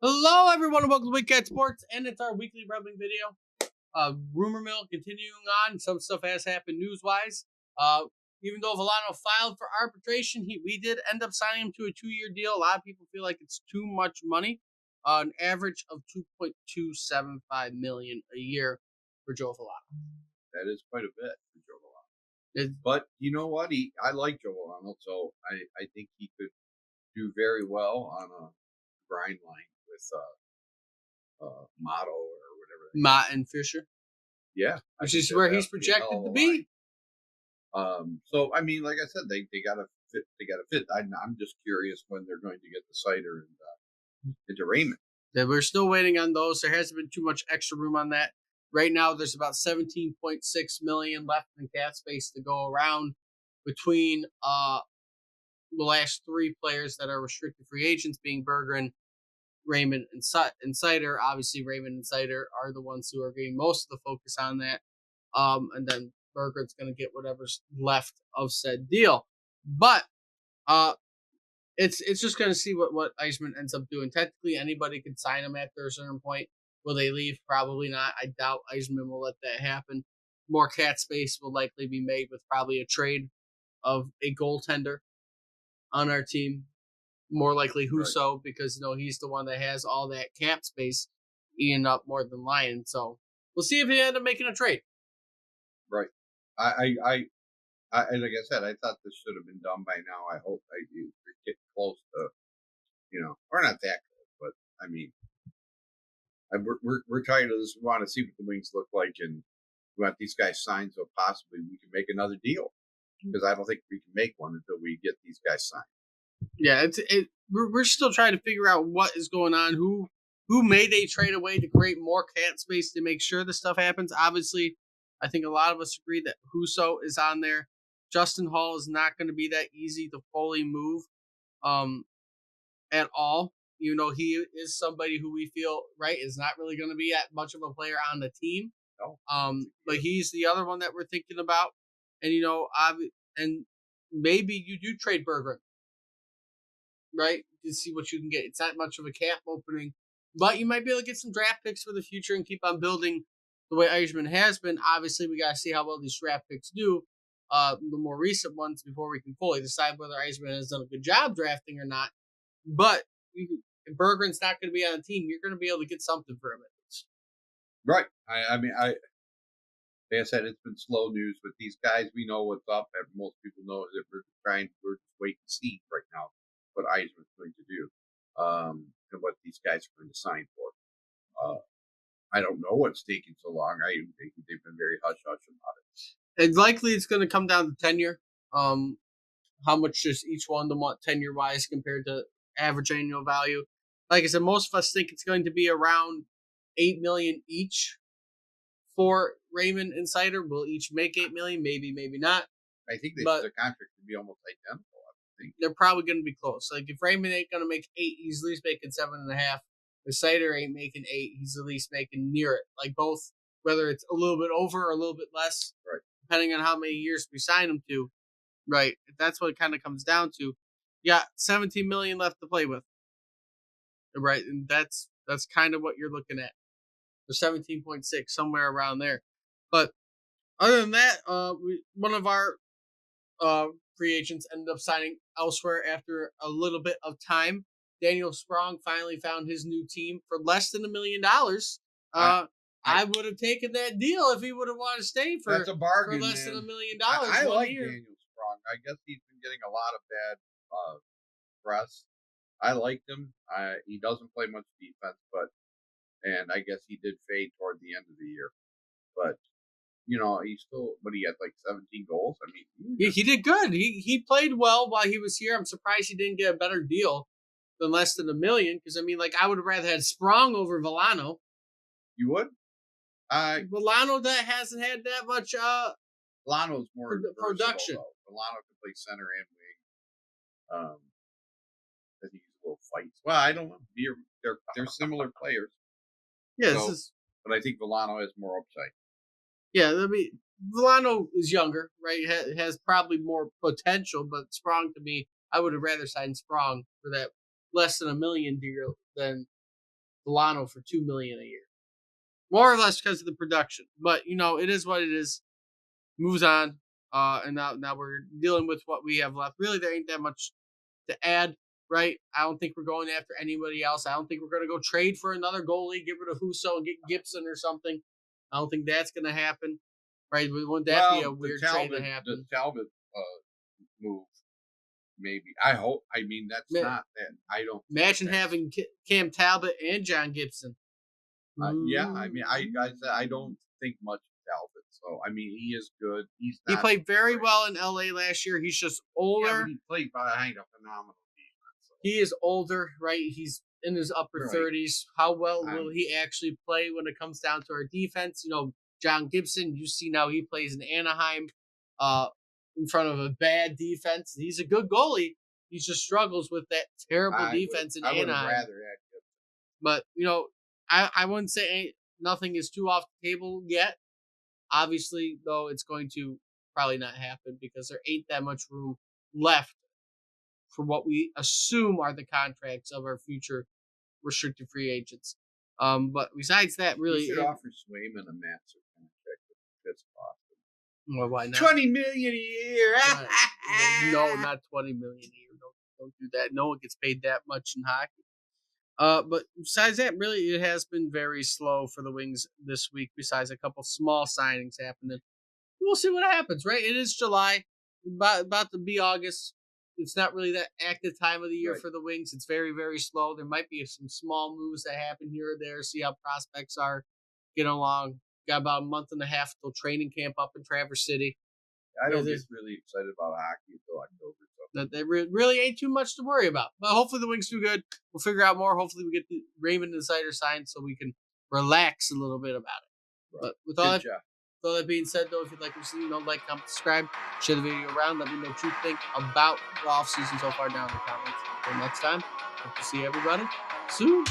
Hello, everyone, and welcome to Weekend Sports, and it's our weekly rubbing video. Rumor mill continuing on. Some stuff has happened news-wise. Even though Veleno filed for arbitration, we did end up signing him to a 2-year deal. A lot of people feel like it's too much money, an average of $2.275 million a year for Joe Veleno. That is quite a bit for Joe It's, Veleno. But you know what? I like Joe Veleno, so I think he could do very well on a grind line with Motto or whatever. Mott and Fisher, Yeah, which is where he's projected to be. So I mean, like I said, they got to fit. They got to fit. I'm just curious when they're going to get the Seider and into Raymond. We're still waiting on those. There hasn't been too much extra room on that. Right now, there's about 17.6 million left in cap space to go around between the last three players that are restricted free agents, being Bergeron, Raymond, and Seider. Obviously, Raymond and Seider are the ones who are getting most of the focus on that. And then Bergeron's going to get whatever's left of said deal. But it's just going to see what Eichmann ends up doing. Technically, anybody could sign him after a certain point. Will they leave? Probably not. I doubt Eichmann will let that happen. More cat space will likely be made with probably a trade of a goaltender on our team. More likely Husso, right, because he's the one that has all that cap space eating up more than Lyon. So we'll see if he end up making a trade. Right. I like I said, I thought this should have been done by now. I hope you get close to, we're not that close, but I mean, we're tired of this. We want to see what the Wings look like, and we want these guys signed so possibly we can make another deal. Because I don't think we can make one until we get these guys signed. Yeah, we're still trying to figure out what is going on. Who made a trade away to create more cap space to make sure this stuff happens? Obviously, I think a lot of us agree that Husso is on there. Justin Hall is not going to be that easy to fully move at all. He is somebody who we feel, right, is not really going to be that much of a player on the team. No. But he's the other one that we're thinking about. And, and maybe you do trade Bergeron, right, to see what you can get. It's not much of a cap opening, but you might be able to get some draft picks for the future and keep on building the way Eichmann has been. Obviously, we got to see how well these draft picks do, the more recent ones, before we can fully decide whether Eichmann has done a good job drafting or not. But if Bergeron's not going to be on the team, you're going to be able to get something for him at least. Right. Like I said, it's been slow news with these guys. We know what's up, and most people know that we're just wait and see right now what Eichmann's going to do, and what these guys are going to sign for. I don't know what's taking so long. I think they've been very hush hush about it. And likely it's going to come down to tenure. How much does each one want tenure wise compared to average annual value? Like I said, most of us think it's going to be around $8 million each. For Raymond and Seider, will each make $8 million, maybe not. I think their contract would be almost identical. I think they're probably going to be close. Like if Raymond ain't going to make 8, he's at least making 7.5. If Seider ain't making 8, he's at least making near it. Like both, whether it's a little bit over or a little bit less, right, depending on how many years we sign them to. Right, that's what it kind of comes down to. You got $17 million left to play with. Right, and that's kind of what you're looking at. Or 17.6, somewhere around there. But other than that, one of our free agents ended up signing elsewhere after a little bit of time. Daniel Sprong finally found his new team for less than $1 million. I would have taken that deal if he would have wanted to stay for, that's a bargain, for less man. than $1 million. I like Daniel Sprong. I guess he's been getting a lot of bad press. I liked him. He doesn't play much defense, and I guess he did fade toward the end of the year. But, he still, he had like 17 goals. I mean, he did good. He played well while he was here. I'm surprised he didn't get a better deal than less than $1 million. Because, I would have rather had Sprong over Veleno. You would? Veleno that hasn't had that much Veleno's more production. Veleno can play center and wing. I think he's a little fights. Well, I don't know. They're similar players. Yeah, but I think Veleno has more upside. Yeah, Veleno is younger, right? Has probably more potential, but Sprong, to me, I would have rather signed Sprong for that less than $1 million deal than Veleno for $2 million a year, more or less because of the production. But it is what it is. Moves on. And now we're dealing with what we have left. Really, there ain't that much to add, right? I don't think we're going after anybody else. I don't think we're going to go trade for another goalie, get rid of Huso and get Gibson or something. I don't think that's going to happen, right? Wouldn't that be a Well, weird trade to The happen? Talbot move, maybe. I hope. I mean, that's Ma- not that. I don't think Imagine that's. having Cam Talbot and John Gibson. Yeah, I mean, I said I Ooh. don't think much of Talbot. So I mean, he is good. He's He not played very great. well in LA last year. He's just Yeah, but older. he played behind a phenomenal defense. So, He is older, right? He's in his upper right. 30s. How well will I'm. he actually play when it comes down to our defense? John Gibson, you see now he plays in Anaheim uh, in front of a bad defense. He's a good goalie. He just struggles with that terrible defense in I would have Anaheim. rather had Gibson. But, I wouldn't say nothing is too off the table yet. Obviously, though, it's going to probably not happen because there ain't that much room left for what we assume are the contracts of our future restricted free agents. But besides that, We really, should offer Swayman a massive contract with Fitz Boston. well, why not? 20 million a year. Why- no, not 20 million a year. Don't do that. No one gets paid that much in hockey. But besides that, really, it has been very slow for the Wings this week. Besides a couple small signings happening, we'll see what happens. Right? It is July, about to be August. It's not really that active time of the year Right. for the Wings. It's very, very slow. There might be some small moves that happen here or there. See how prospects are getting along. Got about a month and a half till training camp up in Traverse City. I don't get There's- really excited about hockey until October. So. That there really ain't too much to worry about. But hopefully the Wings do good. We'll figure out more. Hopefully we get the Raymond and Seider signed so we can relax a little bit about it. Right. But with Good job. all that being said, though, if you'd like to see, like, comment, subscribe, share the video around. Let me know what you think about the off season so far down in the comments. Until next time, hope to see everybody soon.